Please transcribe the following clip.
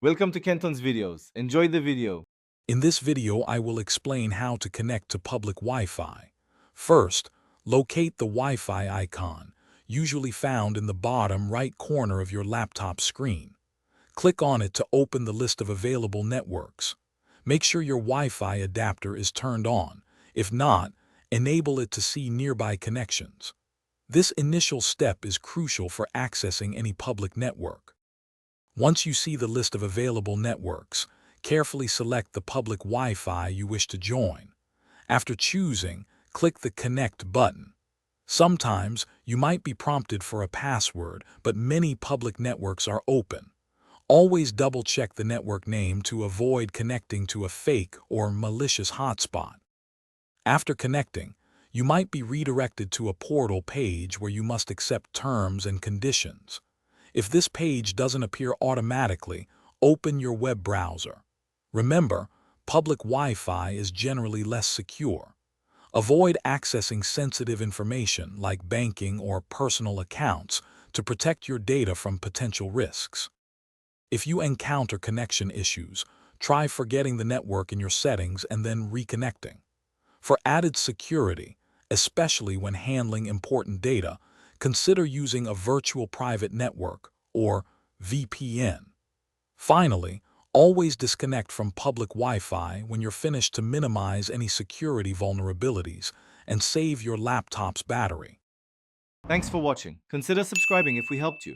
Welcome to Kenton's videos. Enjoy the video. In this video, I will explain how to connect to public Wi-Fi. First, locate the Wi-Fi icon, usually found in the bottom right corner of your laptop screen. Click on it to open the list of available networks. Make sure your Wi-Fi adapter is turned on. If not, enable it to see nearby connections. This initial step is crucial for accessing any public network. Once you see the list of available networks, carefully select the public Wi-Fi you wish to join. After choosing, click the Connect button. Sometimes you might be prompted for a password, but many public networks are open. Always double-check the network name to avoid connecting to a fake or malicious hotspot. After connecting, you might be redirected to a portal page where you must accept terms and conditions. If this page doesn't appear automatically, open your web browser. Remember, public Wi-Fi is generally less secure. Avoid accessing sensitive information like banking or personal accounts to protect your data from potential risks. If you encounter connection issues, try forgetting the network in your settings and then reconnecting. For added security, especially when handling important data, consider using a virtual private network, or VPN. Finally, always disconnect from public Wi-Fi when you're finished to minimize any security vulnerabilities and save your laptop's battery. Thanks for watching. Consider subscribing if we helped you.